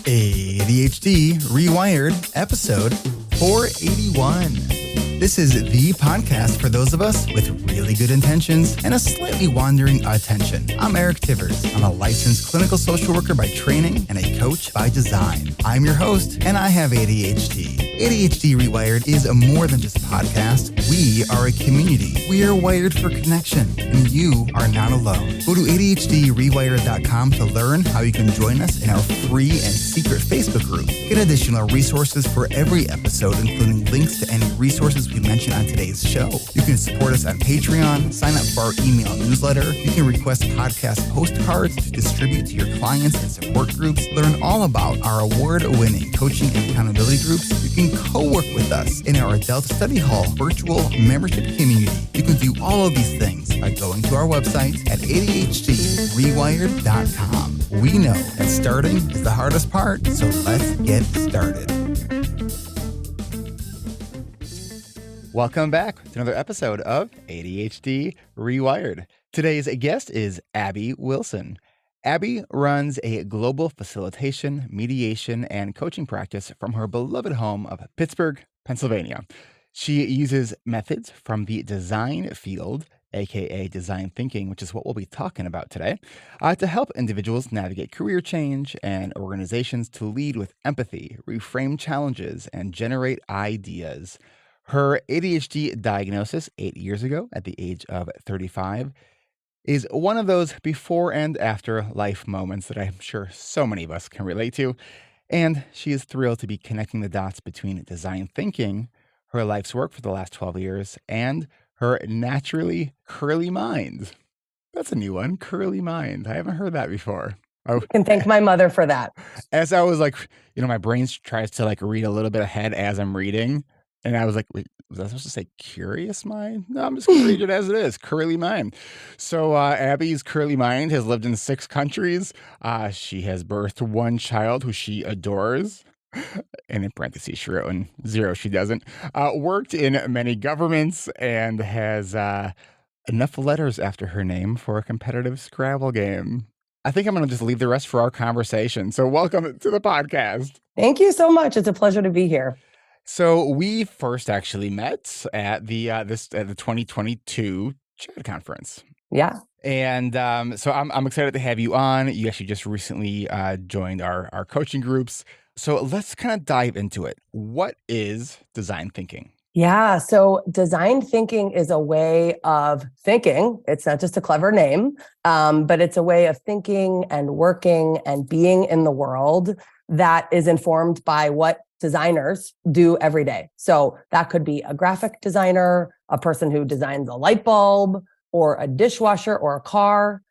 ADHD reWired, episode 481. This is the podcast for those of us with really good intentions and a slightly wandering attention. I'm Eric Tivers. I'm a licensed clinical social worker by training and a coach by design. I'm your host, and I have ADHD. ADHD reWired is more than just a podcast. We are a community. We are wired for connection, and you are not alone. Go to ADHDrewired.com to learn how you can join us in our free and secret Facebook group. Get additional resources for every episode, including links to any resources we mention on today's show. You can support us on Patreon, sign up for our email newsletter. You can request podcast postcards to distribute to your clients and support groups. Learn all about our award-winning coaching and accountability groups. You can co-work with us in our Adult Study Hall virtual membership community. You can do all of these things by going to our website at ADHDrewired.com. We know that starting is the hardest part, so let's get started. Welcome back to another episode of ADHD reWired. Today's guest is Abby Wilson. Abby runs a global facilitation, mediation, and coaching practice from her beloved home of Pittsburgh, Pennsylvania. She uses methods from the design field, aka design thinking, which is what we'll be talking about today, to help individuals navigate career change and organizations to lead with empathy, reframe challenges, and generate ideas. Her ADHD diagnosis 8 years ago at the age of 35 is one of those before and after life moments that I'm sure so many of us can relate to. And she is thrilled to be connecting the dots between design thinking, her life's work for the last 12 years, and her naturally curly mind. That's a new one, curly mind. I haven't heard that before. I can thank my mother for that. As I was my brain tries to read a little bit ahead as I'm reading. And I was like, wait, was I supposed to say curious mind? No, I'm just going to read it as it is, curly mind. So Abby's curly mind has lived in 6 countries. She has birthed 1 child who she adores. And in parentheses, she wrote in 0, she doesn't. Worked in many governments and has enough letters after her name for a competitive Scrabble game. I think I'm going to just leave the rest for our conversation. So welcome to the podcast. Thank you so much. It's a pleasure to be here. So we first actually met at the 2022 CHAD conference. Yeah. And so I'm excited to have you on. You actually just recently joined our coaching groups. So let's kind of dive into it. What is design thinking? Yeah. So design thinking is a way of thinking. It's not just a clever name, but it's a way of thinking and working and being in the world that is informed by what designers do every day. So that could be a graphic designer, a person who designs a light bulb, or a dishwasher or a car.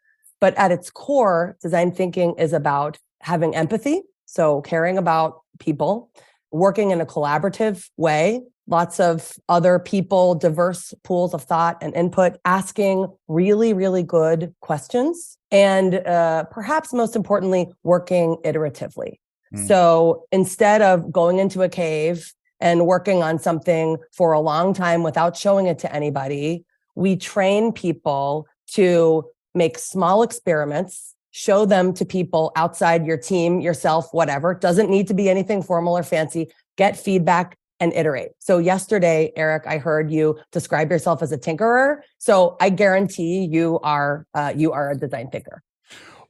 But at its core, design thinking is about having empathy, so caring about people, working in a collaborative way, lots of other people, diverse pools of thought and input, asking really, really good questions, and perhaps most importantly, working iteratively. So instead of going into a cave and working on something for a long time without showing it to anybody, we train people to make small experiments, show them to people outside your team, yourself, whatever. It doesn't need to be anything formal or fancy. Get feedback and iterate. So yesterday, Eric, I heard you describe yourself as a tinkerer. So I guarantee you are a design thinker.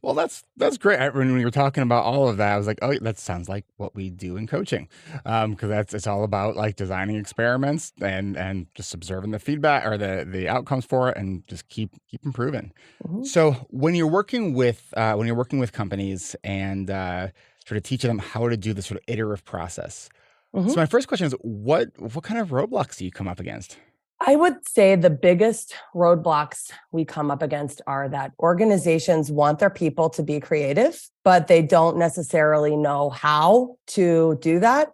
Well, that's great. When we were talking about all of that, I was like, oh, that sounds like what we do in coaching, because it's all about designing experiments and just observing the feedback or the outcomes for it, and just keep improving. Mm-hmm. So when you're working with companies and sort of teaching them how to do the sort of iterative process, so my first question is, what kind of roadblocks do you come up against? I would say the biggest roadblocks we come up against are that organizations want their people to be creative, but they don't necessarily know how to do that.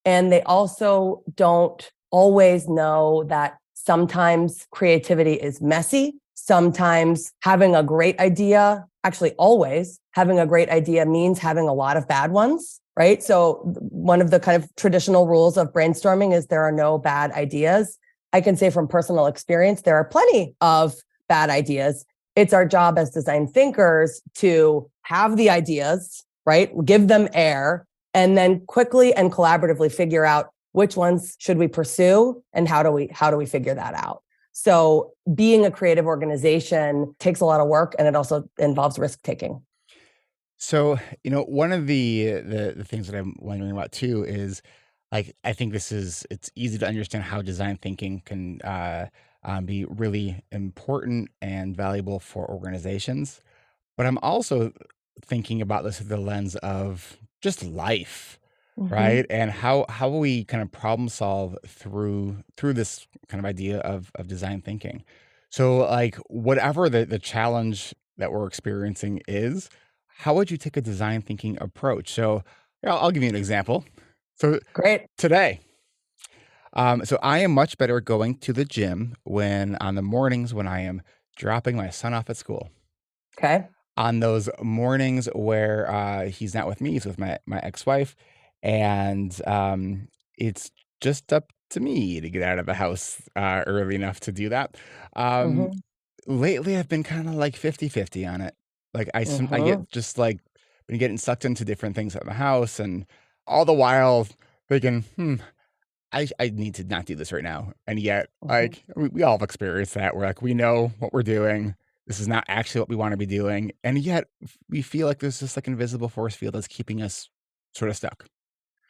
And they also don't always know that sometimes creativity is messy. Sometimes having a great idea, actually always having a great idea means having a lot of bad ones, right? So one of the kind of traditional rules of brainstorming is there are no bad ideas. I can say from personal experience, there are plenty of bad ideas. It's our job as design thinkers to have the ideas, right? Give them air, and then quickly and collaboratively figure out which ones should we pursue and how do we figure that out. So being a creative organization takes a lot of work, and it also involves risk taking. So, one of the things that I'm wondering about too is, like, I think it's easy to understand how design thinking can be really important and valuable for organizations. But I'm also thinking about this through the lens of just life, Mm-hmm. right? And how we kind of problem solve through this kind of idea of design thinking. So, like, whatever the challenge that we're experiencing is, how would you take a design thinking approach? So, I'll give you an example. So Great. today, so I am much better at going to the gym when on the mornings when I am dropping my son off at school. Okay. On those mornings where he's not with me, he's with my ex-wife, and it's just up to me to get out of the house early enough to do that. Um, Mm-hmm. lately, I've been kind of like 50-50 on it. Like I Mm-hmm. get just like been getting sucked into different things at the house, and all the while thinking, I need to not do this right now. And yet, Mm-hmm. like, we all have experienced that. We're like, we know what we're doing. This is not actually what we want to be doing. And yet, we feel like there's this like invisible force field that's keeping us sort of stuck.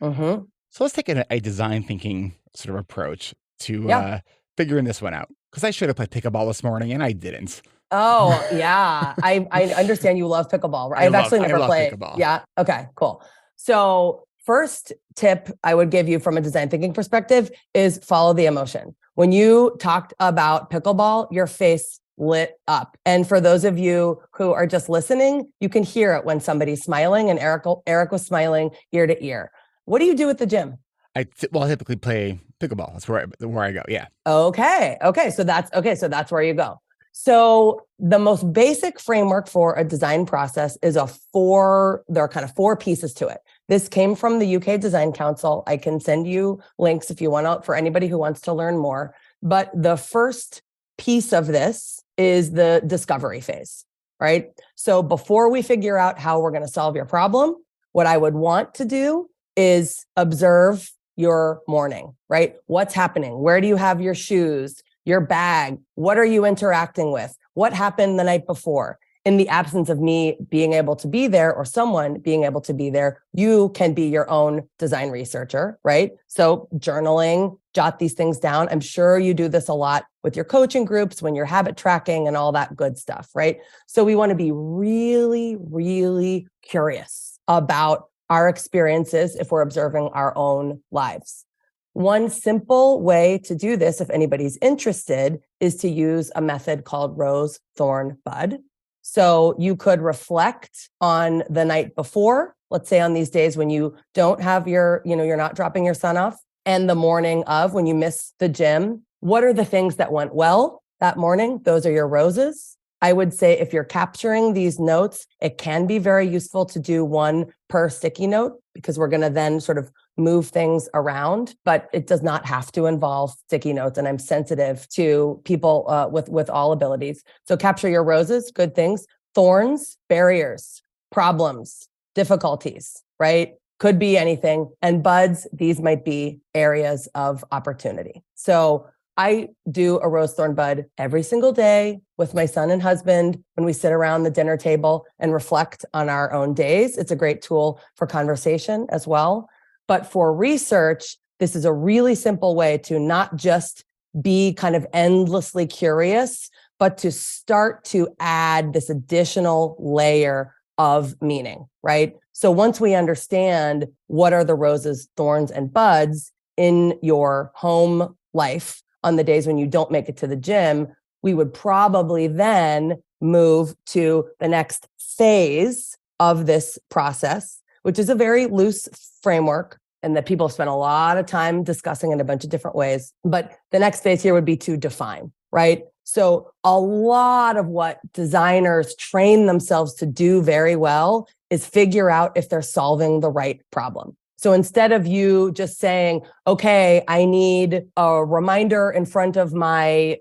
Mm-hmm. So let's take a design thinking sort of approach to Yeah. figuring this one out. Because I should have played pickleball this morning and I didn't. Oh, yeah. I understand you love pickleball. I've actually I never love played. pickleball. Yeah. Okay, cool. So, first tip I would give you from a design thinking perspective is follow the emotion. When you talked about pickleball, your face lit up. And for those of you who are just listening, you can hear it when somebody's smiling, and Eric was smiling ear to ear. What do you do at the gym? I typically play pickleball. That's where I go. Yeah. Okay. So that's where you go. So the most basic framework for a design process is there are kind of four pieces to it. This came from the UK Design Council. I can send you links if you want to, for anybody who wants to learn more. But the first piece of this is the discovery phase, right? So before we figure out how we're going to solve your problem, what I would want to do is observe your morning, right? What's happening? Where do you have your shoes, your bag? What are you interacting with? What happened the night before? In the absence of me being able to be there or someone being able to be there, you can be your own design researcher, right? So journaling, jot these things down. I'm sure you do this a lot with your coaching groups when you're habit tracking and all that good stuff, right? So we want to be really, really curious about our experiences if we're observing our own lives. One simple way to do this, if anybody's interested, is to use a method called rose, thorn, bud. So you could reflect on the night before, let's say on these days when you don't have you're not dropping your son off, and the morning of when you miss the gym. What are the things that went well that morning? Those are your roses. I would say if you're capturing these notes, it can be very useful to do one per sticky note, because we're going to then sort of move things around, but it does not have to involve sticky notes. And I'm sensitive to people with all abilities. So capture your roses, good things, thorns, barriers, problems, difficulties, right? Could be anything. And buds, these might be areas of opportunity. So I do a rose thorn bud every single day with my son and husband when we sit around the dinner table and reflect on our own days. It's a great tool for conversation as well. But for research, this is a really simple way to not just be kind of endlessly curious, but to start to add this additional layer of meaning, right? So once we understand what are the roses, thorns, and buds in your home life, on the days when you don't make it to the gym, we would probably then move to the next phase of this process, which is a very loose framework and that people spend a lot of time discussing in a bunch of different ways. But the next phase here would be to define, right? So a lot of what designers train themselves to do very well is figure out if they're solving the right problem. So instead of you just saying, okay, I need a reminder in front of my,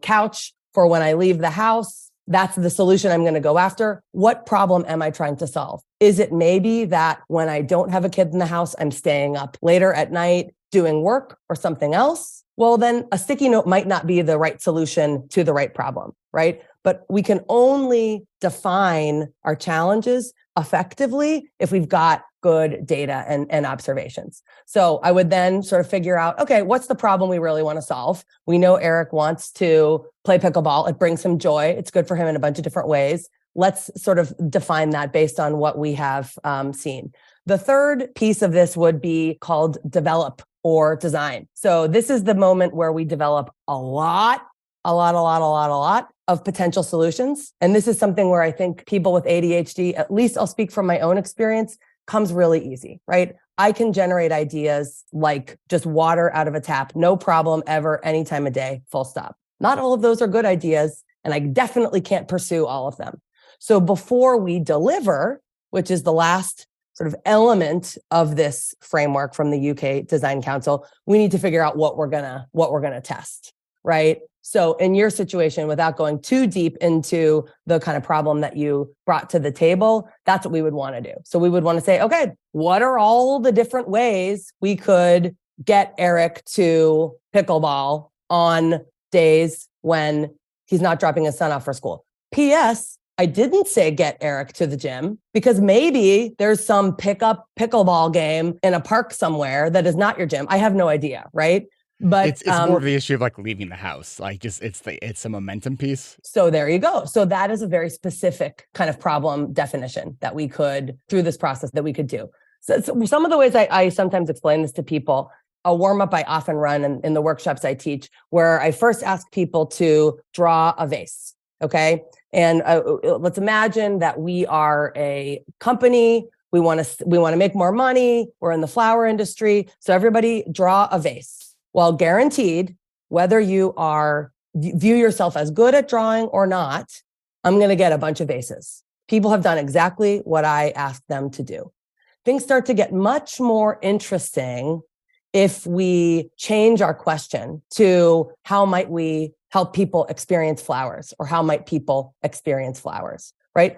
couch for when I leave the house, That's the solution I'm going to go after. What problem am I trying to solve? Is it maybe that when I don't have a kid in the house, I'm staying up later at night doing work or something else? Well, then a sticky note might not be the right solution to the right problem, right? But we can only define our challenges effectively if we've got good data and observations. So I would then sort of figure out, okay, what's the problem we really want to solve? We know Eric wants to play pickleball. It brings him joy. It's good for him in a bunch of different ways. Let's sort of define that based on what we have seen. The third piece of this would be called develop or design. So this is the moment where we develop a lot of potential solutions. And this is something where I think people with ADHD, at least I'll speak from my own experience, comes really easy, right? I can generate ideas like just water out of a tap, no problem ever, any time of day, full stop. Not all of those are good ideas, and I definitely can't pursue all of them. So before we deliver, which is the last sort of element of this framework from the UK Design Council, we need to figure out what we're gonna test, right? So in your situation, without going too deep into the kind of problem that you brought to the table, that's what we would want to do. So we would want to say, okay, what are all the different ways we could get Eric to pickleball on days when he's not dropping his son off for school? P.S. I didn't say get Eric to the gym because maybe there's some pickup pickleball game in a park somewhere that is not your gym. I have no idea, right? But it's more of the issue of like leaving the house. Like just it's a momentum piece. So there you go. So that is a very specific kind of problem definition that we could, through this process, that we could do. So some of the ways I sometimes explain this to people, a warm up I often run in the workshops I teach, where I first ask people to draw a vase. Okay. And let's imagine that we are a company. We want to make more money. We're in the flower industry. So everybody draw a vase. Well, guaranteed, whether you view yourself as good at drawing or not, I'm going to get a bunch of vases. People have done exactly what I asked them to do. Things start to get much more interesting if we change our question to how might we help people experience flowers, or how might people experience flowers, right?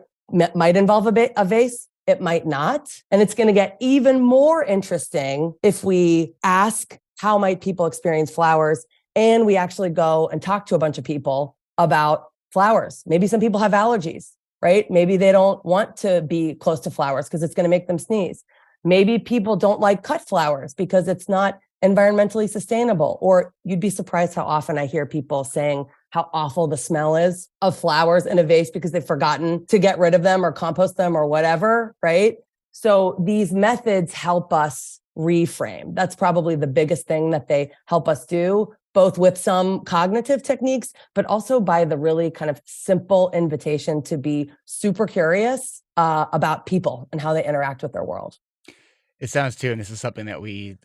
Might involve a vase. It might not. And it's going to get even more interesting if we ask, how might people experience flowers? And we actually go and talk to a bunch of people about flowers. Maybe some people have allergies, right? Maybe they don't want to be close to flowers because it's going to make them sneeze. Maybe people don't like cut flowers because it's not environmentally sustainable. Or you'd be surprised how often I hear people saying how awful the smell is of flowers in a vase because they've forgotten to get rid of them or compost them or whatever, right? So these methods help us reframe. That's probably the biggest thing that they help us do, both with some cognitive techniques, but also by the really kind of simple invitation to be super curious about people and how they interact with their world. It sounds too, and this is something that we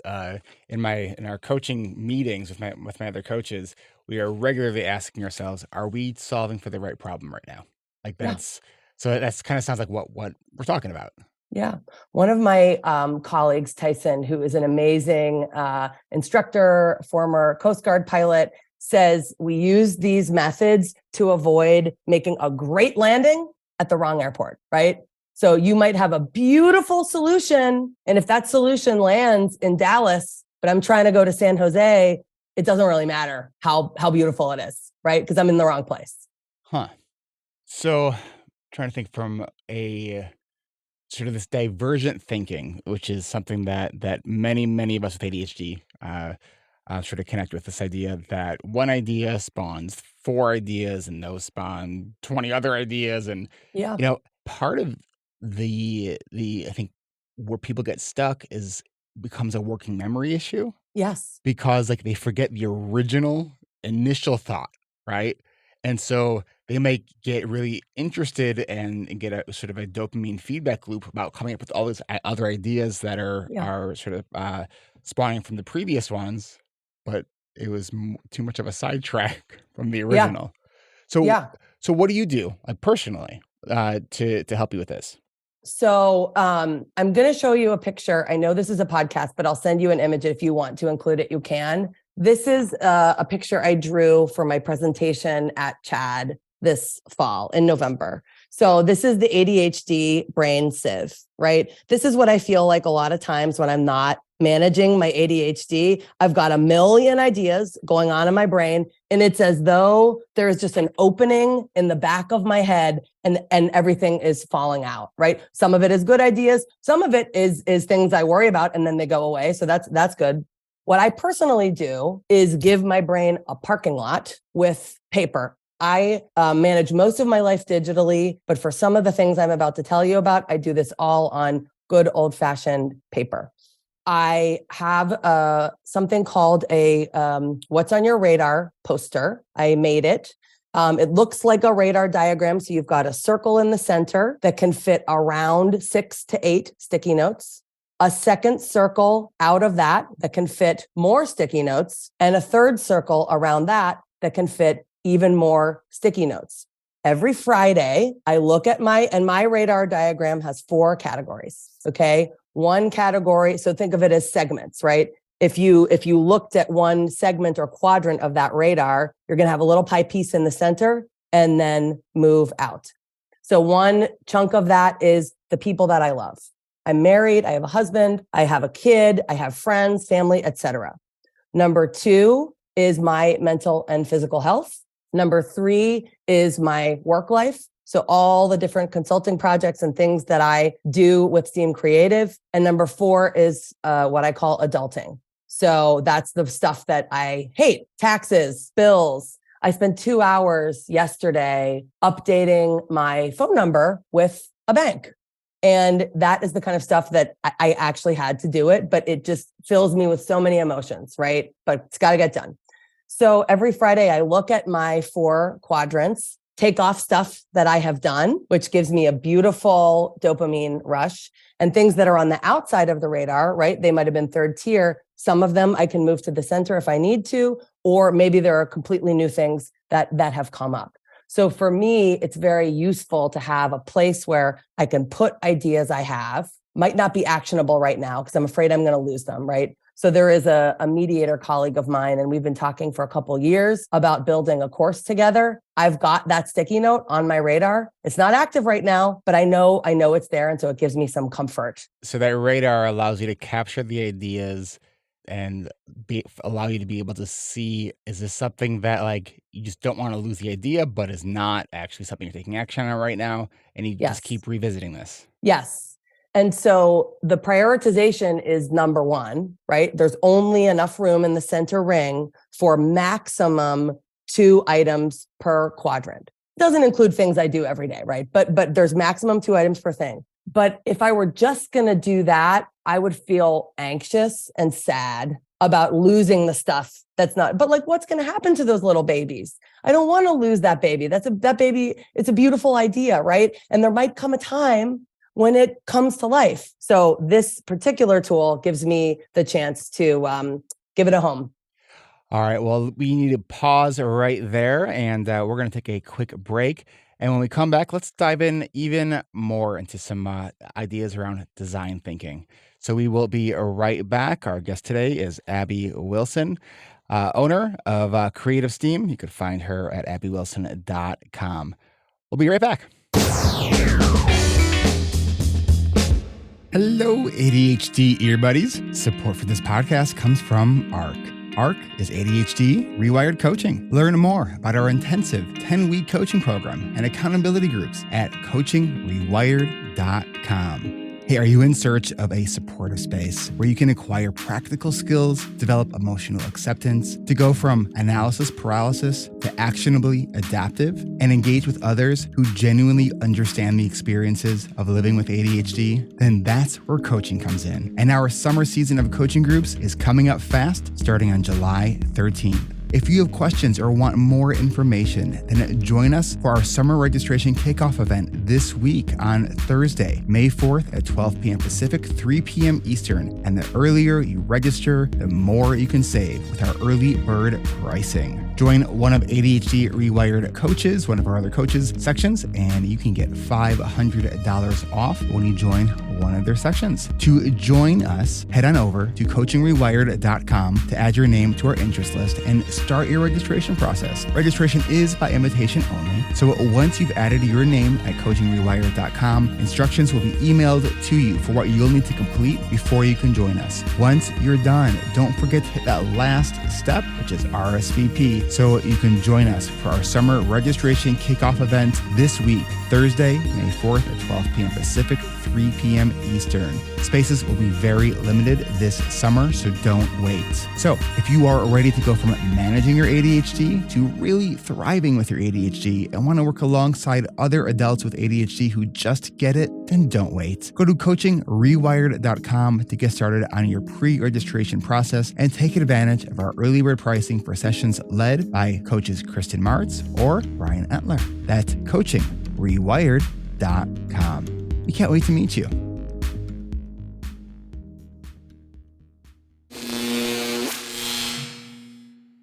in our coaching meetings with my other coaches, we are regularly asking ourselves, are we solving for the right problem right now? Like so that's kind of sounds like what we're talking about. Yeah. One of my colleagues, Tyson, who is an amazing instructor, former Coast Guard pilot, says we use these methods to avoid making a great landing at the wrong airport, right? So you might have a beautiful solution, and if that solution lands in Dallas, but I'm trying to go to San Jose, it doesn't really matter how beautiful it is, right? Because I'm in the wrong place. Huh. So trying to think from a sort of this divergent thinking, which is something that many of us with ADHD sort of connect with, this idea that one idea spawns 4 ideas and those spawn 20 other ideas. And, part of the I think where people get stuck becomes a working memory issue. Yes. Because like they forget the original initial thought, right? And so they may get really interested and get a sort of a dopamine feedback loop about coming up with all these other ideas that are sort of spawning from the previous ones, but it was too much of a sidetrack from the original. So what do you do personally to help you with this? So I'm going to show you a picture. I know this is a podcast, but I'll send you an image. If you want to include it, you can. This is a picture I drew for my presentation at CHAD this fall in November. So this is the ADHD brain sieve, right? This is what I feel like a lot of times when I'm not managing my ADHD. I've got a million ideas going on in my brain, and it's as though there is just an opening in the back of my head and everything is falling out, right? Some of it is good ideas. Some of it is things I worry about and then they go away. So that's good. What I personally do is give my brain a parking lot with paper. I manage most of my life digitally, but for some of the things I'm about to tell you about, I do this all on good old-fashioned paper. I have something called a What's on Your Radar poster. I made it. It looks like a radar diagram. So you've got a circle in the center that can fit around 6 to 8 sticky notes, a second circle out of that can fit more sticky notes, and a third circle around that can fit even more sticky notes. Every Friday, I look at my radar diagram has 4 categories. Okay. One category. So think of it as segments, right? If you looked at one segment or quadrant of that radar, you're going to have a little pie piece in the center and then move out. So one chunk of that is the people that I love. I'm married. I have a husband. I have a kid. I have friends, family, etc. Number 2 is my mental and physical health. Number 3 is my work life. So all the different consulting projects and things that I do with Steam Creative. And number 4 is what I call adulting. So that's the stuff that I hate: taxes, bills. I spent 2 hours yesterday updating my phone number with a bank. And that is the kind of stuff that I actually had to do it, but it just fills me with so many emotions, right? But it's got to get done. So every Friday I look at my 4 quadrants, take off stuff that I have done, which gives me a beautiful dopamine rush, and things that are on the outside of the radar, right? They might have been 3rd tier. Some of them I can move to the center if I need to, or maybe there are completely new things that have come up. So for me, it's very useful to have a place where I can put ideas I have, might not be actionable right now because I'm afraid I'm going to lose them, right? So there is a mediator colleague of mine, and we've been talking for a couple of years about building a course together. I've got that sticky note on my radar. It's not active right now, but I know it's there. And so it gives me some comfort. So that radar allows you to capture the ideas and allow you to be able to see, is this something that like you just don't want to lose the idea, but is not actually something you're taking action on right now, and you just keep revisiting this? Yes. And so the prioritization is number 1, right? There's only enough room in the center ring for maximum 2 items per quadrant. Doesn't include things I do every day, right? But there's maximum 2 items per thing. But if I were just going to do that, I would feel anxious and sad about losing the stuff that's not, but like, what's going to happen to those little babies? I don't want to lose that baby. That baby, it's a beautiful idea, right? And there might come a time when it comes to life. So this particular tool gives me the chance to give it a home. All right. Well, we need to pause right there, and we're going to take a quick break. And when we come back, let's dive in even more into some ideas around design thinking. So we will be right back. Our guest today is Abby Wilson, owner of Creative Steam. You could find her at abbywilson.com. We'll be right back. Hello, ADHD ear buddies. Support for this podcast comes from ARC. ARC is ADHD rewired coaching. Learn more about our intensive 10-week coaching program and accountability groups at coachingrewired.com. Hey, are you in search of a supportive space where you can acquire practical skills, develop emotional acceptance, to go from analysis paralysis to actionably adaptive, and engage with others who genuinely understand the experiences of living with ADHD? Then that's where coaching comes in. And our summer season of coaching groups is coming up fast, starting on July 13th. If you have questions or want more information, then join us for our summer registration kickoff event this week on Thursday, May 4th at 12 p.m. Pacific, 3 p.m. Eastern. And the earlier you register, the more you can save with our early bird pricing. Join one of ADHD Rewired coaches, one of our other coaches sections, and you can get $500 off when you join one of their sessions. To join us, head on over to coachingrewired.com to add your name to our interest list and start your registration process. Registration is by invitation only, so once you've added your name at coachingrewired.com, instructions will be emailed to you for what you'll need to complete before you can join us. Once you're done, don't forget to hit that last step, which is RSVP, so you can join us for our summer registration kickoff event this week, Thursday, May 4th at 12 p.m. Pacific, 3 p.m. Eastern. Spaces will be very limited this summer, so don't wait. So if you are ready to go from managing your ADHD to really thriving with your ADHD and want to work alongside other adults with ADHD who just get it, then don't wait. Go to coachingrewired.com to get started on your pre-registration process and take advantage of our early bird pricing for sessions led by coaches Kristen Martz or Brian Etler. That's coachingrewired.com. We can't wait to meet you.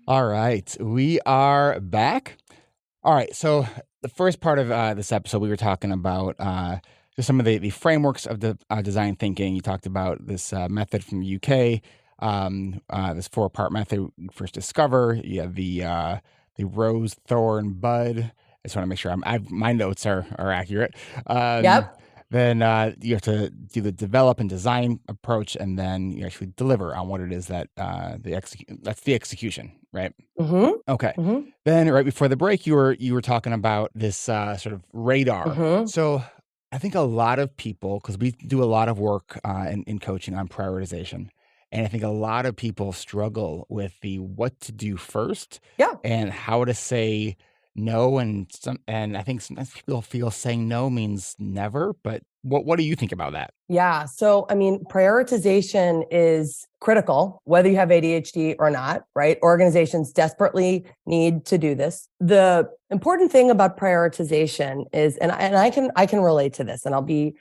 All right, we are back. All right, so the first part of this episode, we were talking about just some of the frameworks of the design thinking. You talked about this method from the UK, this 4-part method you first discover. You have the rose, thorn, bud. I just want to make sure my notes are accurate. Yep. Then you have to do the develop and design approach, and then you actually deliver on what it is that that's the execution, right? Mm-hmm. Okay. Mm-hmm. Then right before the break, you were talking about this sort of radar. Mm-hmm. So I think a lot of people, because we do a lot of work in coaching on prioritization, and I think a lot of people struggle with the what to do first, Yeah. and how to say no, and I think sometimes people feel saying no means never. But what do you think about that? Yeah. So, I mean, prioritization is critical, whether you have ADHD or not, right? Organizations desperately need to do this. The important thing about prioritization is, and I can relate to this, and I'll be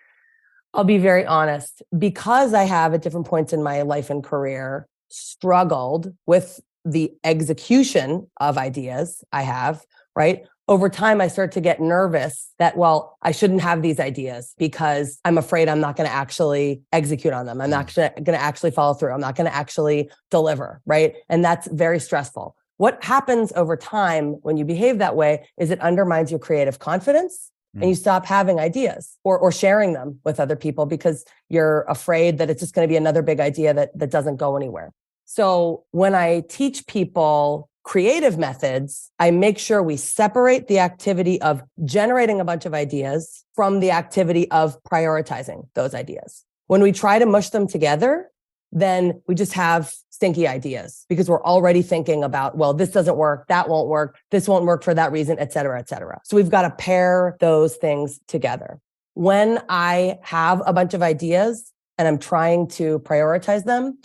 very honest, because I have at different points in my life and career struggled with the execution of ideas I have, right? Over time, I start to get nervous that, well, I shouldn't have these ideas because I'm afraid I'm not going to actually execute on them. I'm not going to actually follow through. I'm not going to actually deliver, right? And that's very stressful. What happens over time when you behave that way is it undermines your creative confidence, and you stop having ideas or sharing them with other people because you're afraid that it's just going to be another big idea that doesn't go anywhere. So when I teach people creative methods, I make sure we separate the activity of generating a bunch of ideas from the activity of prioritizing those ideas. When we try to mush them together, then we just have stinky ideas because we're already thinking about, well, this doesn't work, that won't work, this won't work for that reason, et cetera, et cetera. So we've got to pair those things together. When I have a bunch of ideas and I'm trying to prioritize them,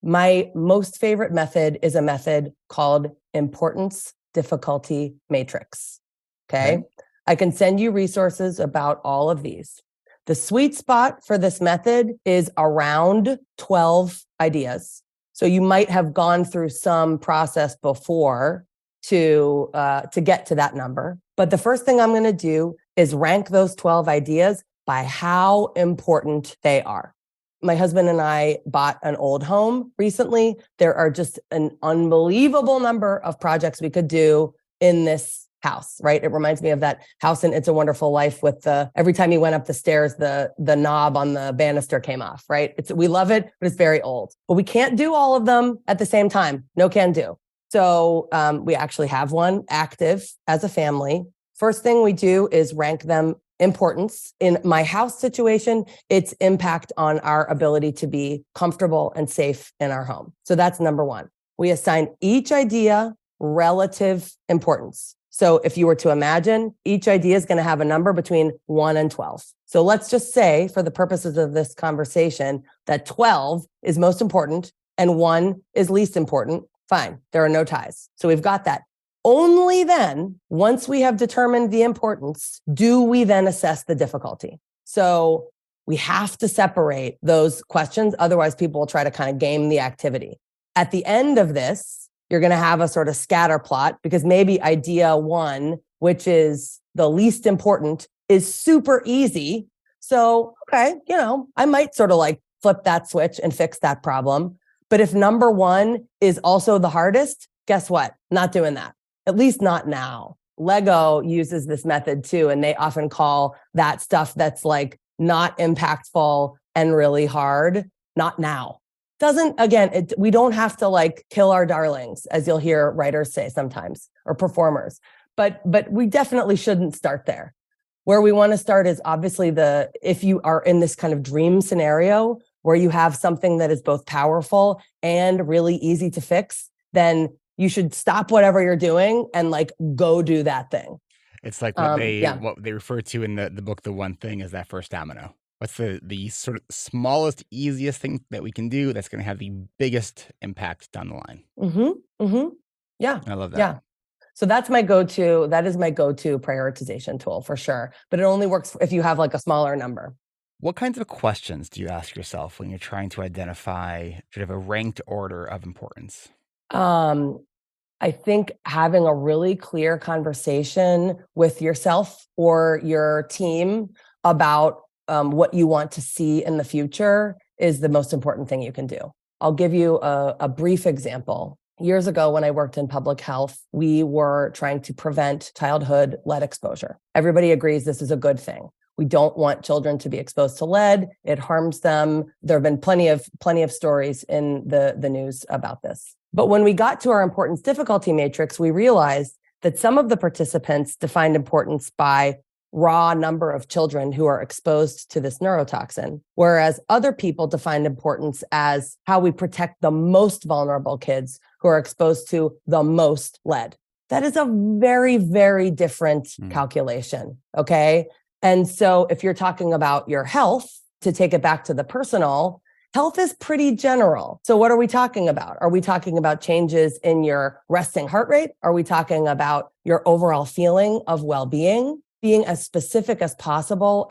my most favorite method is a method called importance difficulty matrix. Okay. I can send you resources about all of these. The sweet spot for this method is around 12 ideas. So you might have gone through some process before to get to that number. But the first thing I'm going to do is rank those 12 ideas by how important they are. My husband and I bought an old home recently. There are just an unbelievable number of projects we could do in this house, right? It reminds me of that house in It's a Wonderful Life with every time you went up the stairs, the knob on the banister came off, right? We love it, but it's very old. But we can't do all of them at the same time. No can do. So we actually have one active as a family. First thing we do is rank them importance. In my house situation, its impact on our ability to be comfortable and safe in our home. So that's number one. We assign each idea relative importance. So if you were to imagine, each idea is going to have a number between 1 and 12. So let's just say, for the purposes of this conversation, that 12 is most important and 1 is least important. Fine. There are no ties. So we've got that. Only then, once we have determined the importance, do we then assess the difficulty. So we have to separate those questions. Otherwise, people will try to kind of game the activity. At the end of this, you're going to have a sort of scatter plot because maybe idea 1, which is the least important, is super easy. So, okay, I might sort of like flip that switch and fix that problem. But if number one is also the hardest, guess what? Not doing that, at least not now. Lego uses this method too, and they often call that stuff that's like not impactful and really hard, not now. We don't have to like kill our darlings, as you'll hear writers say sometimes, or performers, but we definitely shouldn't start there. Where we want to start is obviously if you are in this kind of dream scenario where you have something that is both powerful and really easy to fix, then you should stop whatever you're doing and like go do that thing. It's like what they refer to in the book, The One Thing, is that first domino. What's the sort of smallest, easiest thing that we can do that's going to have the biggest impact down the line? Mm-hmm. Mm-hmm. Yeah. I love that. Yeah. So that is my go-to prioritization tool for sure. But it only works if you have like a smaller number. What kinds of questions do you ask yourself when you're trying to identify sort of a ranked order of importance? I think having a really clear conversation with yourself or your team about what you want to see in the future is the most important thing you can do. I'll give you a brief example. Years ago, when I worked in public health, we were trying to prevent childhood lead exposure. Everybody agrees this is a good thing. We don't want children to be exposed to lead. It harms them. There have been plenty of stories in the news about this. But when we got to our importance difficulty matrix, we realized that some of the participants defined importance by raw number of children who are exposed to this neurotoxin, whereas other people defined importance as how we protect the most vulnerable kids who are exposed to the most lead. That is a very, very different calculation, okay? And so if you're talking about your health, to take it back to the personal, health is pretty general. So what are we talking about? Are we talking about changes in your resting heart rate? Are we talking about your overall feeling of well-being? Being as specific as possible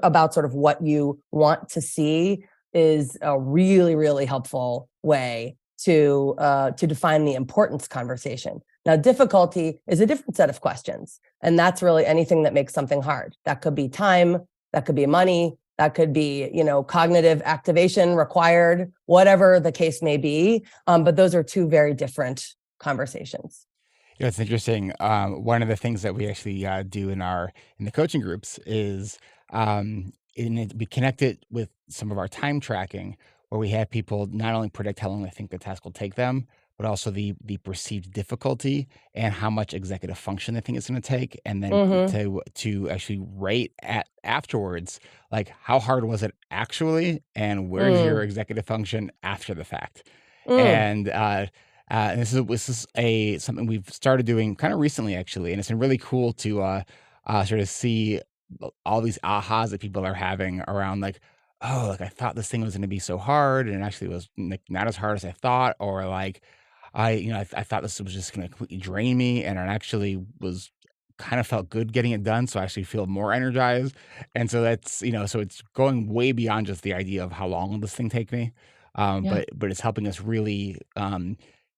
about sort of what you want to see is a really, really helpful way to define the importance conversation. Now, difficulty is a different set of questions, and that's really anything that makes something hard. That could be time, that could be money, that could be, cognitive activation required, whatever the case may be. But those are two very different conversations. It's interesting. One of the things that we actually do in the coaching groups is we connect it with some of our time tracking, where we have people not only predict how long they think the task will take them, but also the perceived difficulty and how much executive function they think it's going to take, and then to actually rate afterwards, like how hard was it actually, and where's your executive function after the fact, and this is something we've started doing kind of recently, actually, and it's been really cool to sort of see all these ahas that people are having around, like, oh, like I thought this thing was going to be so hard, and it actually was like not as hard as I thought, or like I thought this was just going to completely drain me, and it actually was kind of felt good getting it done, so I actually feel more energized, and so that's so it's going way beyond just the idea of how long will this thing take me, Yeah. but it's helping us really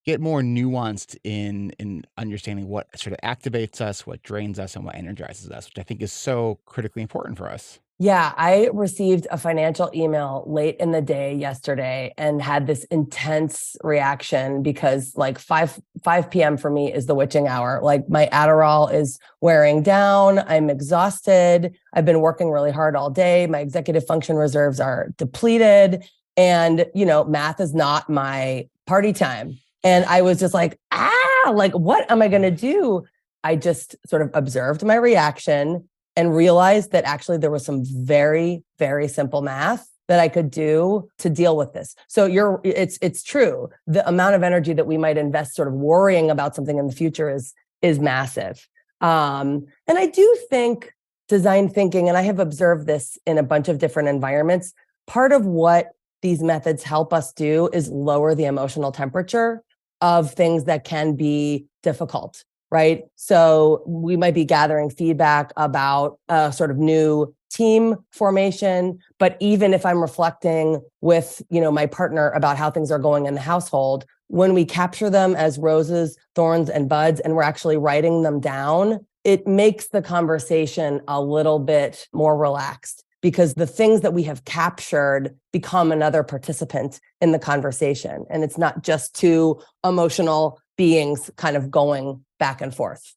get more nuanced in understanding what sort of activates us, what drains us, and what energizes us, which I think is so critically important for us. Yeah, I received a financial email late in the day yesterday and had this intense reaction because like 5 p.m. for me is the witching hour. Like my Adderall is wearing down. I'm exhausted. I've been working really hard all day. My executive function reserves are depleted. And, math is not my party time. And I was just like, like, what am I going to do? I just sort of observed my reaction and realized that actually there was some very, very simple math that I could do to deal with this. So it's true. The amount of energy that we might invest sort of worrying about something in the future is massive. And I do think design thinking, and I have observed this in a bunch of different environments, part of what these methods help us do is lower the emotional temperature of things that can be difficult. Right. So we might be gathering feedback about a sort of new team formation. But even if I'm reflecting with, my partner about how things are going in the household, when we capture them as roses, thorns, and buds, and we're actually writing them down, it makes the conversation a little bit more relaxed. because the things that we have captured become another participant in the conversation. And it's not just two emotional beings kind of going back and forth.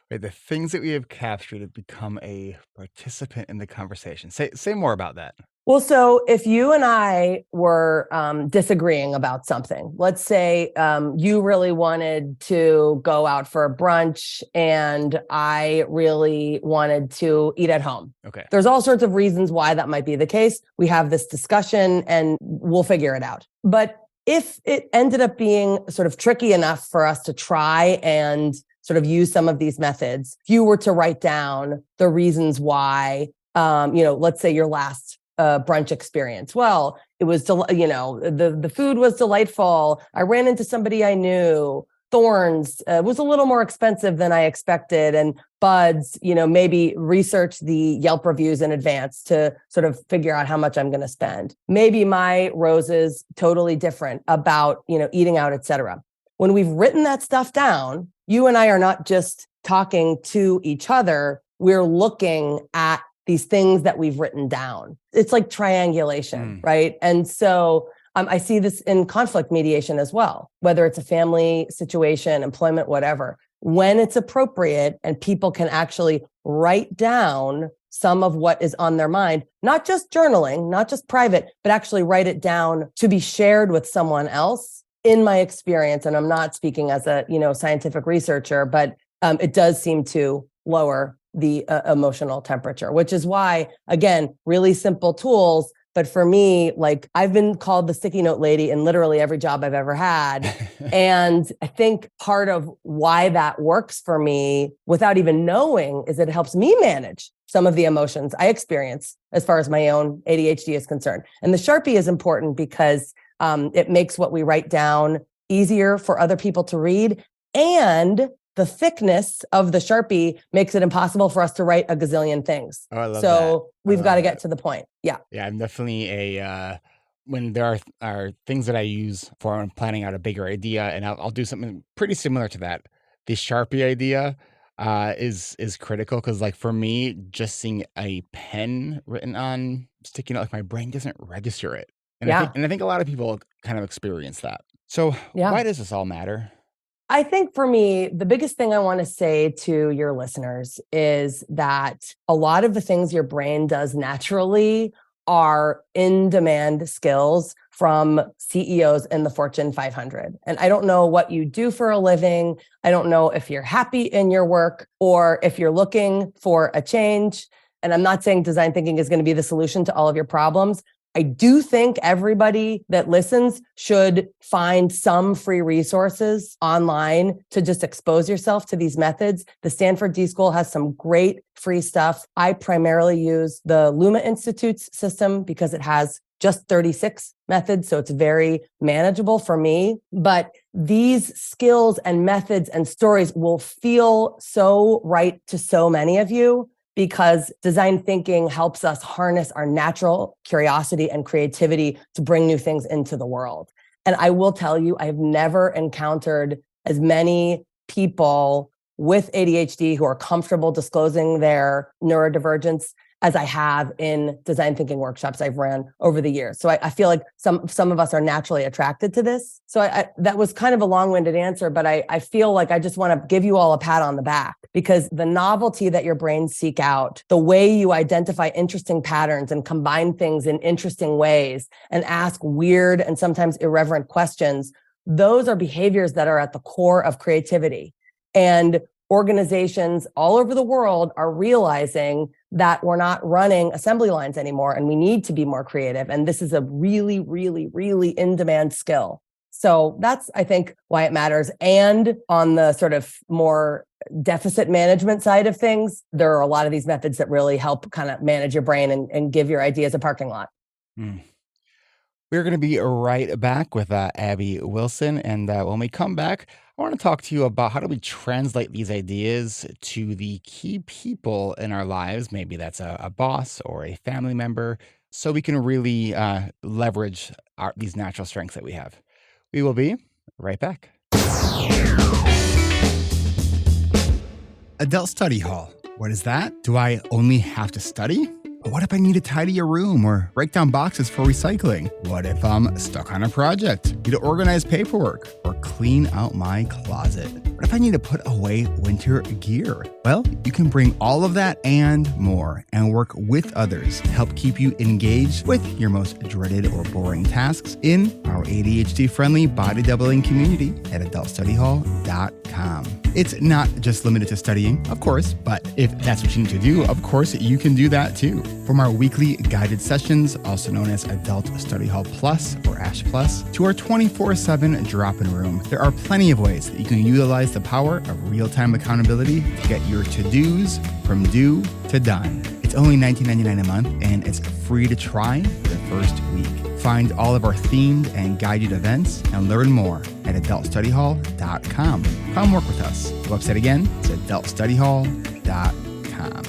Right, the things that we have captured have become a participant in the conversation. Say more about that. Well, so if you and I were disagreeing about something, let's say you really wanted to go out for a brunch and I really wanted to eat at home. Okay. There's all sorts of reasons why that might be the case. We have this discussion and we'll figure it out. But if it ended up being sort of tricky enough for us to try and sort of use some of these methods, if you were to write down the reasons why, let's say your last brunch experience. Well, it was, the food was delightful. I ran into somebody I knew. Thorns was a little more expensive than I expected. And buds, maybe research the Yelp reviews in advance to sort of figure out how much I'm going to spend. Maybe my roses totally different about, eating out, etc. When we've written that stuff down, you and I are not just talking to each other. We're looking at these things that we've written down. It's like triangulation, right? And so I see this in conflict mediation as well, whether it's a family situation, employment, whatever. When it's appropriate and people can actually write down some of what is on their mind, not just journaling, not just private, but actually write it down to be shared with someone else. In my experience, and I'm not speaking as a scientific researcher, but it does seem to lower the emotional temperature, which is why, again, really simple tools. But for me, like I've been called the sticky note lady in literally every job I've ever had. And I think part of why that works for me without even knowing is it helps me manage some of the emotions I experience as far as my own ADHD is concerned. And the Sharpie is important because it makes what we write down easier for other people to read. And the thickness of the Sharpie makes it impossible for us to write a gazillion things. Oh, I love so that. we've got to get to the point. Yeah. Yeah, I'm definitely when there are things that I use for when I'm planning out a bigger idea, and I'll do something pretty similar to that. The Sharpie idea is critical because, like, for me, just seeing a pen written on sticky note, like my brain doesn't register it. And I think a lot of people kind of experience that. So why does this all matter? I think for me, the biggest thing I want to say to your listeners is that a lot of the things your brain does naturally are in-demand skills from CEOs in the Fortune 500. And I don't know what you do for a living. I don't know if you're happy in your work or if you're looking for a change. And I'm not saying design thinking is going to be the solution to all of your problems. I do think everybody that listens should find some free resources online to just expose yourself to these methods. The Stanford D School has some great free stuff. I primarily use the Luma Institute's system because it has just 36 methods, so it's very manageable for me. But these skills and methods and stories will feel so right to so many of you, because design thinking helps us harness our natural curiosity and creativity to bring new things into the world. And I will tell you, I've never encountered as many people with ADHD who are comfortable disclosing their neurodivergence as I have in design thinking workshops I've ran over the years. So I feel like some of us are naturally attracted to this. So that was kind of a long-winded answer, but I feel like I just want to give you all a pat on the back, because the novelty that your brains seek out, the way you identify interesting patterns and combine things in interesting ways and ask weird and sometimes irreverent questions, those are behaviors that are at the core of creativity. And organizations all over the world are realizing that we're not running assembly lines anymore and we need to be more creative. And this is a really, really, really in-demand skill. So that's, I think, why it matters. And on the sort of more deficit management side of things, there are a lot of these methods that really help kind of manage your brain and give your ideas a parking lot. We're going to be right back with Abby Wilson. And when we come back, I want to talk to you about how do we translate these ideas to the key people in our lives. Maybe that's a boss or a family member, so we can really leverage these natural strengths that we have. We will be right back. Adult study hall. What is that? Do I only have to study? What if I need to tidy a room or break down boxes for recycling? What if I'm stuck on a project, need to organize paperwork, or clean out my closet? What if I need to put away winter gear? Well, you can bring all of that and more and work with others to help keep you engaged with your most dreaded or boring tasks in our ADHD-friendly body doubling community at adultstudyhall.com. It's not just limited to studying, of course, but if that's what you need to do, of course, you can do that too. From our weekly guided sessions, also known as Adult Study Hall Plus or ASH Plus, to our 24/7 drop-in room, there are plenty of ways that you can utilize the power of real-time accountability to get your to-dos from due to done. It's only $19.99 a month, and it's free to try for the first week. Find all of our themed and guided events and learn more at adultstudyhall.com. Come work with us. The website again is adultstudyhall.com.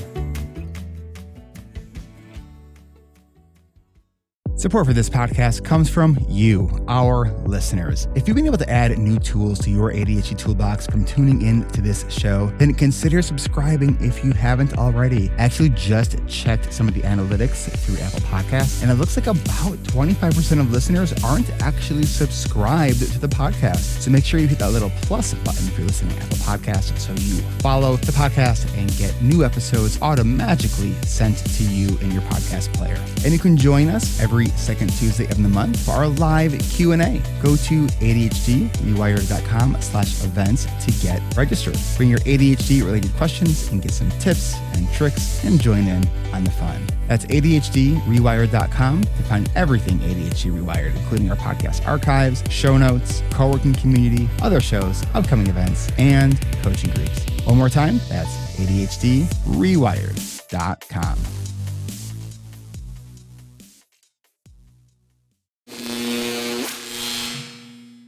Support for this podcast comes from you, our listeners. If you've been able to add new tools to your ADHD toolbox from tuning in to this show, then consider subscribing if you haven't already. I actually just checked some of the analytics through Apple Podcasts, and it looks like about 25% of listeners aren't actually subscribed to the podcast. So make sure you hit that little plus button if you're listening to Apple Podcasts so you follow the podcast and get new episodes automatically sent to you in your podcast player. And you can join us every second Tuesday of the month for our live Q&A. Go to adhdrewired.com/events to get registered. Bring your ADHD related questions and get some tips and tricks and join in on the fun. That's adhdrewired.com to find everything ADHD Rewired, including our podcast archives, show notes, co-working community, other shows, upcoming events, and coaching groups. One more time, that's adhdrewired.com.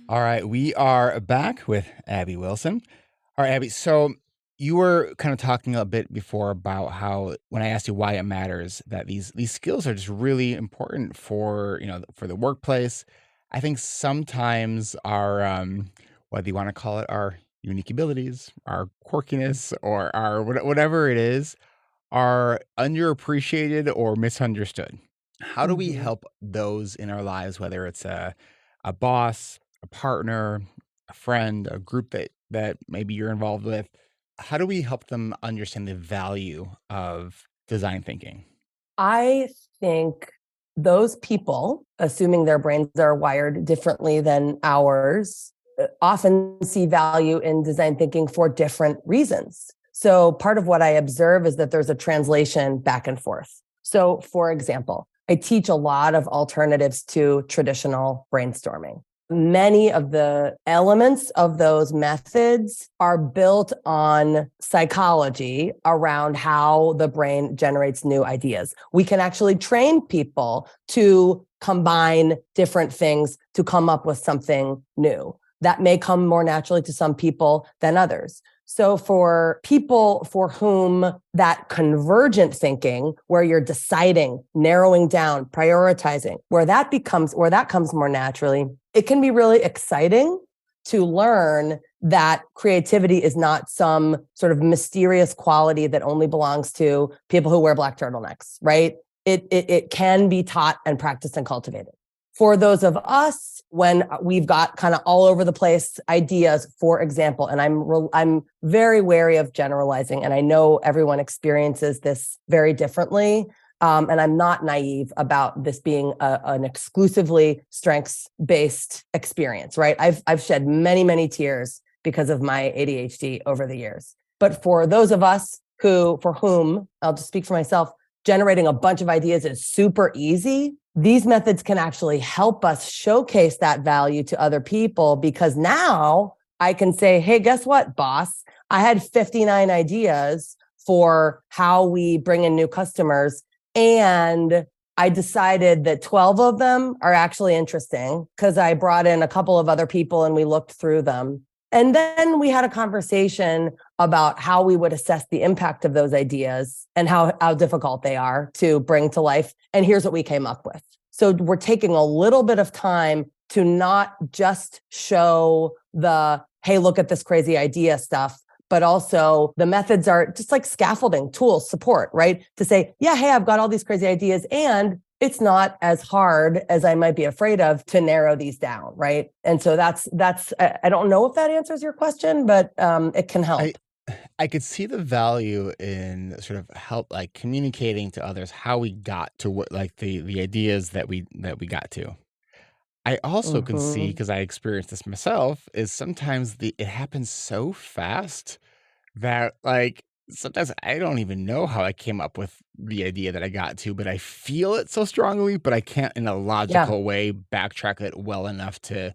All right, we are back with Abby Wilson. All right, Abby, so you were kind of talking a bit before about how, when I asked you why it matters, that these skills are just really important for, for the workplace. I think sometimes our, whether you want to call it our unique abilities, our quirkiness, or our whatever it is, are underappreciated or misunderstood. How do we help those in our lives, whether it's a boss, a partner, a friend, a group that maybe you're involved with? How do we help them understand the value of design thinking? I think those people, assuming their brains are wired differently than ours, often see value in design thinking for different reasons. So part of what I observe is that there's a translation back and forth. So for example, I teach a lot of alternatives to traditional brainstorming. Many of the elements of those methods are built on psychology around how the brain generates new ideas. We can actually train people to combine different things to come up with something new. That may come more naturally to some people than others. So for people for whom that convergent thinking, where you're deciding, narrowing down, prioritizing, where that comes more naturally, it can be really exciting to learn that creativity is not some sort of mysterious quality that only belongs to people who wear black turtlenecks, right? It can be taught and practiced and cultivated. For those of us, when we've got kind of all over the place ideas, for example, and I'm very wary of generalizing, and I know everyone experiences this very differently, and I'm not naive about this being an exclusively strengths-based experience, right? I've shed many, many tears because of my ADHD over the years. But for those of us for whom, I'll just speak for myself, generating a bunch of ideas is super easy. These methods can actually help us showcase that value to other people, because now I can say, hey, guess what, boss? I had 59 ideas for how we bring in new customers, and I decided that 12 of them are actually interesting because I brought in a couple of other people and we looked through them. And then we had a conversation about how we would assess the impact of those ideas and how difficult they are to bring to life. And here's what we came up with. So we're taking a little bit of time to not just show the, hey, look at this crazy idea stuff, but also the methods are just like scaffolding, tools, support, right? To say, yeah, hey, I've got all these crazy ideas and it's not as hard as I might be afraid of to narrow these down, right? And so that's, I don't know if that answers your question, but it can help. I could see the value in sort of help, like communicating to others how we got to what, like the ideas that we got to. I also can see, Mhm. because I experienced this myself, is sometimes it happens so fast that like sometimes I don't even know how I came up with the idea that I got to, but I feel it so strongly, but I can't in a Yeah. logical way backtrack it well enough to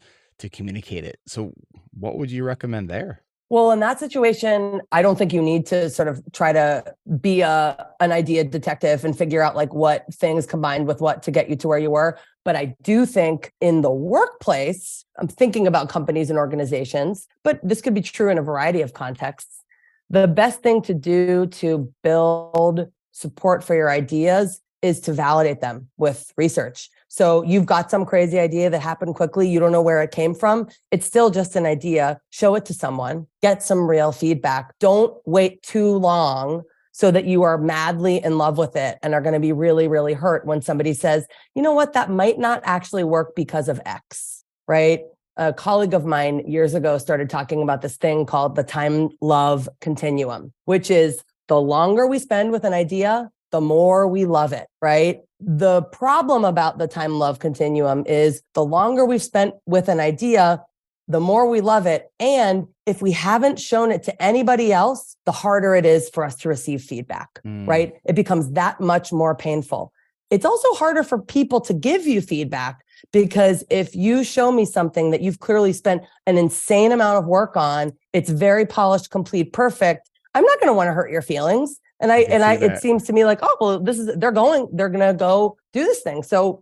communicate it. So what would you recommend there? Well, in that situation, I don't think you need to sort of try to be an idea detective and figure out like what things combined with what to get you to where you were. But I do think in the workplace, I'm thinking about companies and organizations, but this could be true in a variety of contexts. The best thing to do to build support for your ideas is to validate them with research. So you've got some crazy idea that happened quickly. You don't know where it came from. It's still just an idea. Show it to someone, get some real feedback. Don't wait too long so that you are madly in love with it and are going to be really, really hurt when somebody says, you know what, that might not actually work because of X, right? A colleague of mine years ago started talking about this thing called the time love continuum, which is the longer we spend with an idea, the more we love it, right? The problem about the time love continuum is the longer we've spent with an idea, the more we love it. And if we haven't shown it to anybody else, the harder it is for us to receive feedback, right? It becomes that much more painful. It's also harder for people to give you feedback because if you show me something that you've clearly spent an insane amount of work on, it's very polished, complete, perfect. I'm not going to want to hurt your feelings. And it seems to me like, oh, well, they're going to go do this thing. So,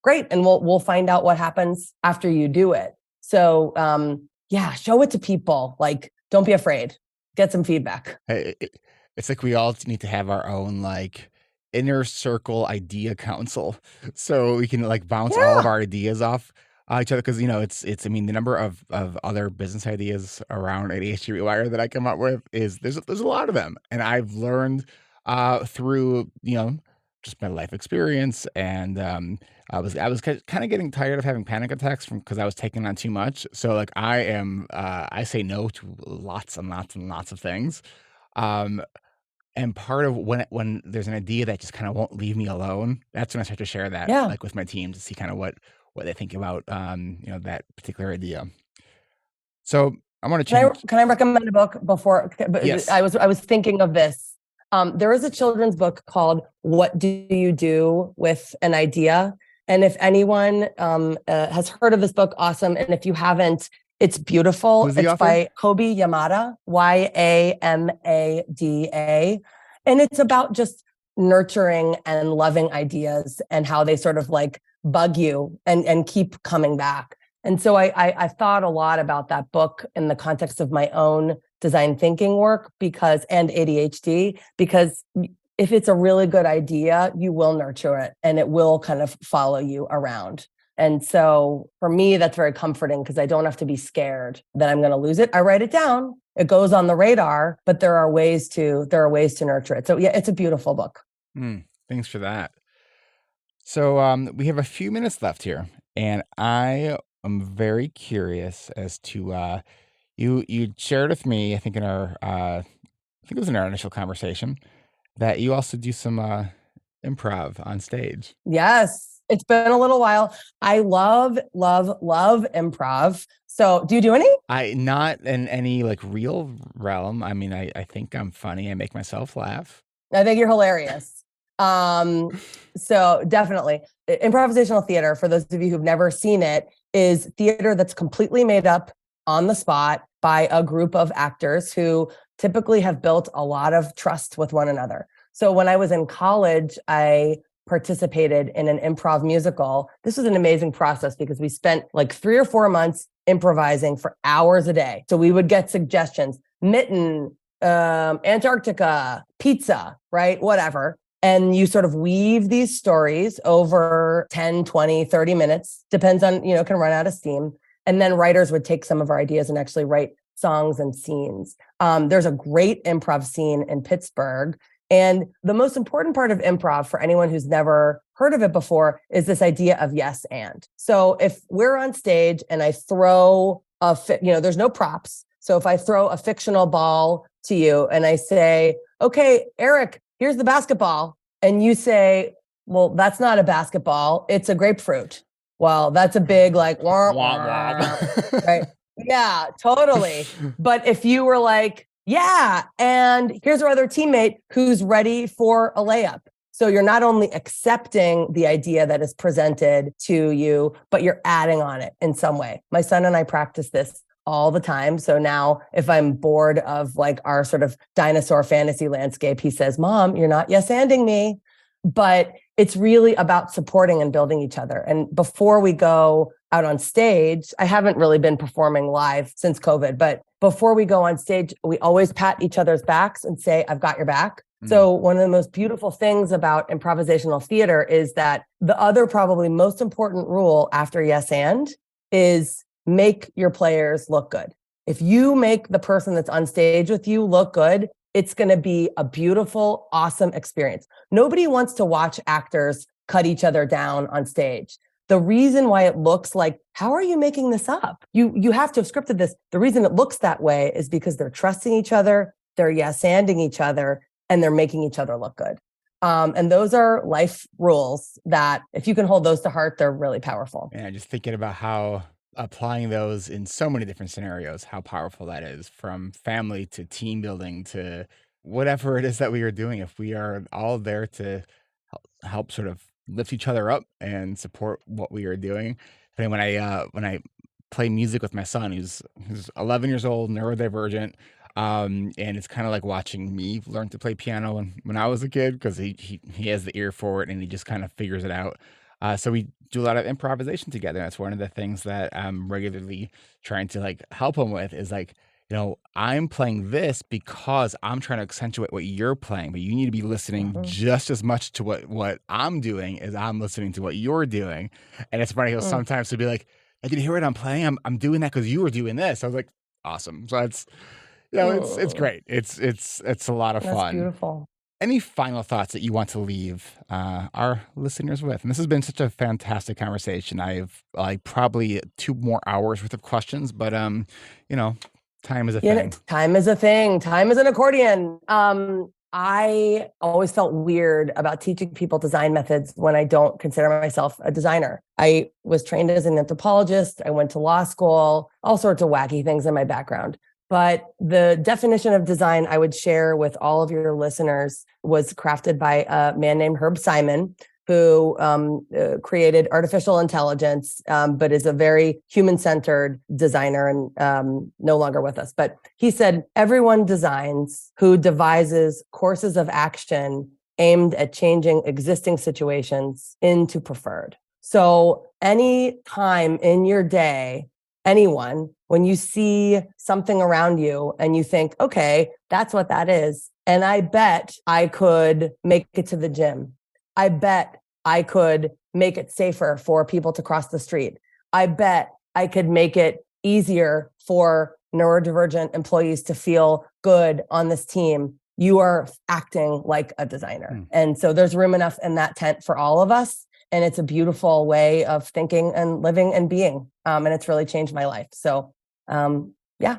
great. And we'll find out what happens after you do it. So, yeah, show it to people. Like, don't be afraid. Get some feedback. It's like we all need to have our own like inner circle idea council, so we can like bounce all of our ideas off each other. Because it's I mean the number of other business ideas around ADHD reWired that I come up with is there's a lot of them, and I've learned through just my life experience, and I was kind of getting tired of having panic attacks because I was taking on too much. So like I say no to lots and lots and lots of things. Um, and part of when there's an idea that just kind of won't leave me alone, that's when I start to share that Yeah. like with my team to see kind of what they think about that particular idea. So I want to change. Can I recommend a book before? Yes. I was thinking of this. There is a children's book called "What Do You Do with an Idea?" And if anyone has heard of this book, awesome. And if you haven't, it's beautiful. Who's the It's author? by Kobe Yamada, Yamada. And it's about just nurturing and loving ideas and how they sort of like bug you and keep coming back. And so I thought a lot about that book in the context of my own design thinking work and ADHD, because if it's a really good idea, you will nurture it and it will kind of follow you around. And so for me, that's very comforting because I don't have to be scared that I'm going to lose it. I write it down. It goes on the radar, but there are ways to nurture it. So yeah, it's a beautiful book. Thanks for that. So we have a few minutes left here, and I am very curious as to you shared with me, I think I think it was in our initial conversation, that you also do some improv on stage. Yes. It's been a little while. I love, love, love improv. So do you do any? Not in any like real realm. I mean, I think I'm funny. I make myself laugh. I think you're hilarious. So definitely improvisational theater, for those of you who've never seen it, is theater that's completely made up on the spot by a group of actors who typically have built a lot of trust with one another. So when I was in college, I participated in an improv musical. This was an amazing process because we spent like 3 or 4 months improvising for hours a day. So we would get suggestions, mitten, Antarctica, pizza, right? Whatever. And you sort of weave these stories over 10, 20, 30 minutes, depends on, can run out of steam. And then writers would take some of our ideas and actually write songs and scenes. There's a great improv scene in Pittsburgh. And the most important part of improv for anyone who's never heard of it before is this idea of yes and. So if we're on stage and I throw there's no props. So if I throw a fictional ball to you and I say, okay, Eric, here's the basketball. And you say, well, that's not a basketball. It's a grapefruit. Well, that's a big like, wah, wah, right? Yeah, totally. But if you were like, yeah, and here's our other teammate who's ready for a layup. So you're not only accepting the idea that is presented to you, but you're adding on it in some way. My son and I practice this all the time. So now if I'm bored of like our sort of dinosaur fantasy landscape, he says, Mom, you're not yes-anding me. But it's really about supporting and building each other. And before we go out on stage, I haven't really been performing live since COVID, but before we go on stage, we always pat each other's backs and say, I've got your back. So one of the most beautiful things about improvisational theater is that the other probably most important rule after yes and is make your players look good. If you make the person that's on stage with you look good, it's going to be a beautiful, awesome experience. Nobody wants to watch actors cut each other down on stage. The reason why it looks like, how are you making this up? You have to have scripted this. The reason it looks that way is because they're trusting each other, they're yes-anding each other, and they're making each other look good. And those are life rules that if you can hold those to heart, they're really powerful. Yeah, just thinking about how applying those in so many different scenarios, how powerful that is, from family to team building to whatever it is that we are doing. If we are all there to help sort of lift each other up and support what we are doing. And when I play music with my son, who's 11 years old, neurodivergent, and it's kind of like watching me learn to play piano when I was a kid, because he has the ear for it and he just kind of figures it out. So we do a lot of improvisation together. That's one of the things that I'm regularly trying to like help him with is like, I'm playing this because I'm trying to accentuate what you're playing, but you need to be listening just as much to what I'm doing as I'm listening to what you're doing. And it's funny, he'll sometimes be like, I can hear what I'm playing. I'm doing that because you were doing this. I was like, awesome. So it's, it's great. It's a lot of fun. That's beautiful. Any final thoughts that you want to leave our listeners with? And this has been such a fantastic conversation. I've probably 2 more hours worth of questions, but time is a thing. Time is a thing. Time is an accordion. I always felt weird about teaching people design methods when I don't consider myself a designer. I was trained as an anthropologist. I went to law school, all sorts of wacky things in my background. But the definition of design I would share with all of your listeners was crafted by a man named Herb Simon, who created artificial intelligence, but is a very human-centered designer and no longer with us. But he said, everyone designs who devises courses of action aimed at changing existing situations into preferred. So any time in your day, anyone, when you see something around you and you think, okay, that's what that is. And I bet I could make it to the gym. I bet I could make it safer for people to cross the street. I bet I could make it easier for neurodivergent employees to feel good on this team. You are acting like a designer. And so there's room enough in that tent for all of us. And it's a beautiful way of thinking and living and being. And it's really changed my life. So, yeah.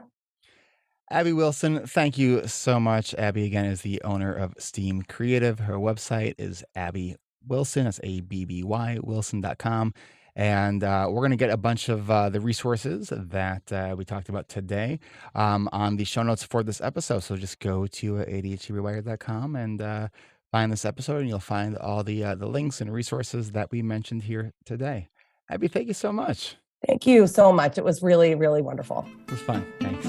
Abby Wilson, thank you so much. Abby, again, is the owner of Steam Creative. Her website is Abby Wilson. That's ABBY, Wilson.com. And we're going to get a bunch of the resources that we talked about today on the show notes for this episode. So just go to ADHDrewired.com and find this episode, and you'll find all the links and resources that we mentioned here today. Abby, thank you so much. Thank you so much. It was really, really wonderful. It was fun. Thanks.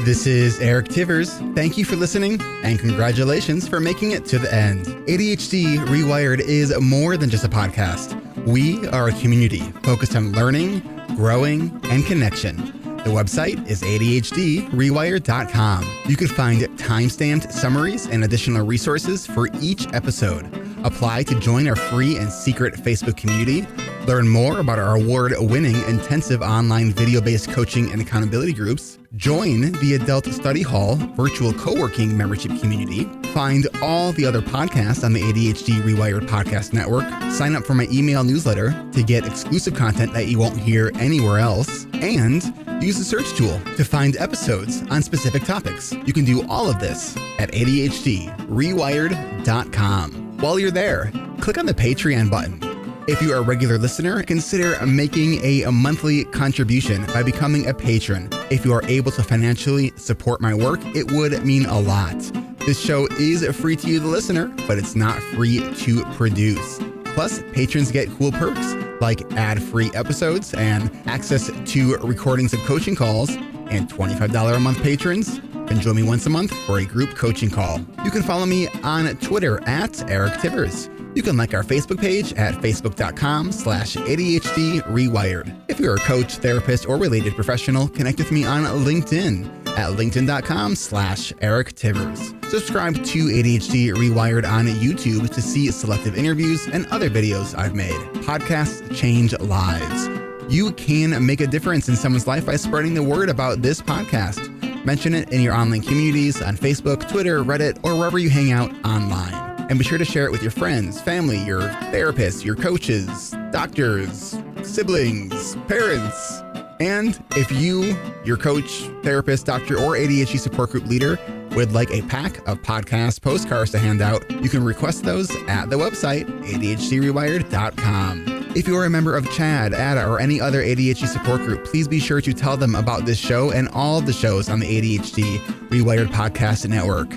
This is Eric Tivers. Thank you for listening, and congratulations for making it to the end. ADHD Rewired is more than just a podcast. We are a community focused on learning, growing, and connection. The website is ADHDrewired.com. You can find time-stamped summaries and additional resources for each episode. Apply to join our free and secret Facebook community. Learn more about our award-winning intensive online video-based coaching and accountability groups. Join the Adult Study Hall virtual co-working membership community. Find all the other podcasts on the ADHD reWired podcast network. Sign up for my email newsletter to get exclusive content that you won't hear anywhere else. And use the search tool to find episodes on specific topics. You can do all of this at ADHDrewired.com. While you're there, click on the Patreon button. If you are a regular listener, consider making a monthly contribution by becoming a patron. If you are able to financially support my work, it would mean a lot. This show is free to you, the listener, but it's not free to produce. Plus, patrons get cool perks like ad-free episodes and access to recordings of coaching calls, and $25 a month patrons can join me once a month for a group coaching call. You can follow me on Twitter at Eric Tivers. You can like our Facebook page at facebook.com/ADHD rewired. If you're a coach, therapist, or related professional, connect with me on LinkedIn at linkedin.com/Eric Tivers. Subscribe to ADHD Rewired on YouTube to see selective interviews and other videos I've made. Podcasts change lives. You can make a difference in someone's life by spreading the word about this podcast. Mention it in your online communities on Facebook, Twitter, Reddit, or wherever you hang out online. And be sure to share it with your friends, family, your therapists, your coaches, doctors, siblings, parents. And if you, your coach, therapist, doctor, or ADHD support group leader would like a pack of podcast postcards to hand out, you can request those at the website, ADHDrewired.com. If you are a member of CHAD, ADA, or any other ADHD support group, please be sure to tell them about this show and all the shows on the ADHD Rewired Podcast Network.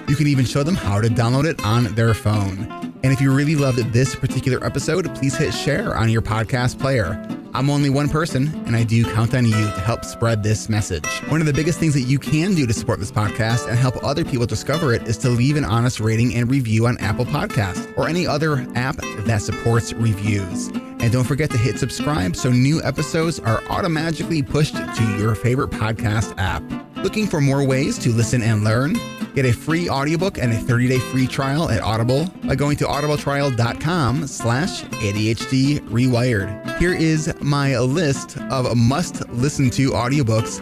You can even show them how to download it on their phone. And if you really loved this particular episode, please hit share on your podcast player. I'm only one person, and I do count on you to help spread this message. One of the biggest things that you can do to support this podcast and help other people discover it is to leave an honest rating and review on Apple Podcasts or any other app that supports reviews. And don't forget to hit subscribe so new episodes are automatically pushed to your favorite podcast app. Looking for more ways to listen and learn? Get a free audiobook and a 30-day free trial at Audible by going to audibletrial.com/ADHD rewired. Here is my list of must-listen-to audiobooks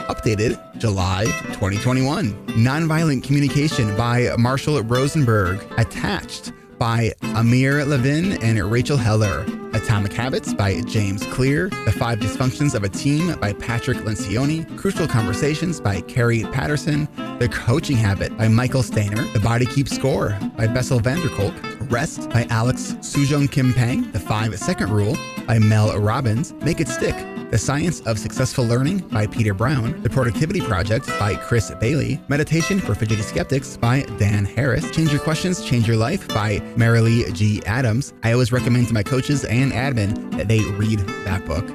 updated July 2021. Nonviolent Communication by Marshall Rosenberg. Attached by Amir Levin and Rachel Heller. Atomic Habits by James Clear. The 5 Dysfunctions of a Team by Patrick Lencioni. Crucial Conversations by Carrie Patterson. The Coaching Habit by Michael Stainer. The Body Keeps Score by Bessel van der Kolk. Rest by Alex Sujong Kim Pang. The 5-Second Rule by Mel Robbins. Make It Stick. The Science of Successful Learning by Peter Brown. The Productivity Project by Chris Bailey. Meditation for Fidgety Skeptics by Dan Harris. Change Your Questions, Change Your Life by Marilee G. Adams. I always recommend to my coaches and admin that they read that book.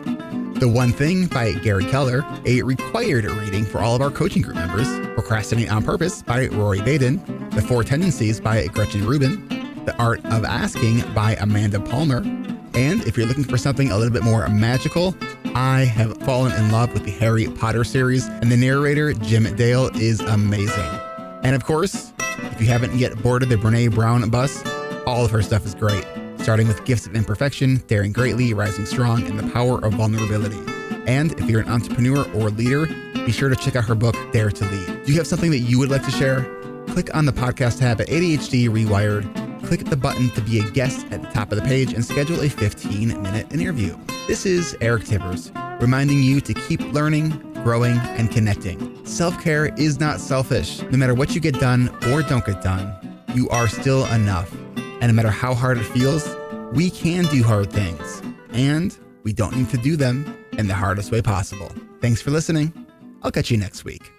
The One Thing by Gary Keller, a required reading for all of our coaching group members. Procrastinate on Purpose by Rory Baden. The 4 Tendencies by Gretchen Rubin. The Art of Asking by Amanda Palmer. And if you're looking for something a little bit more magical, I have fallen in love with the Harry Potter series, and the narrator, Jim Dale, is amazing. And of course, if you haven't yet boarded the Brene Brown bus, all of her stuff is great, starting with Gifts of Imperfection, Daring Greatly, Rising Strong, and The Power of Vulnerability. And if you're an entrepreneur or leader, be sure to check out her book, Dare to Lead. Do you have something that you would like to share? Click on the podcast tab at ADHD Rewired. Click the button to be a guest at the top of the page and schedule a 15-minute interview. This is Eric Tivers, reminding you to keep learning, growing, and connecting. Self-care is not selfish. No matter what you get done or don't get done, you are still enough. And no matter how hard it feels, we can do hard things. And we don't need to do them in the hardest way possible. Thanks for listening. I'll catch you next week.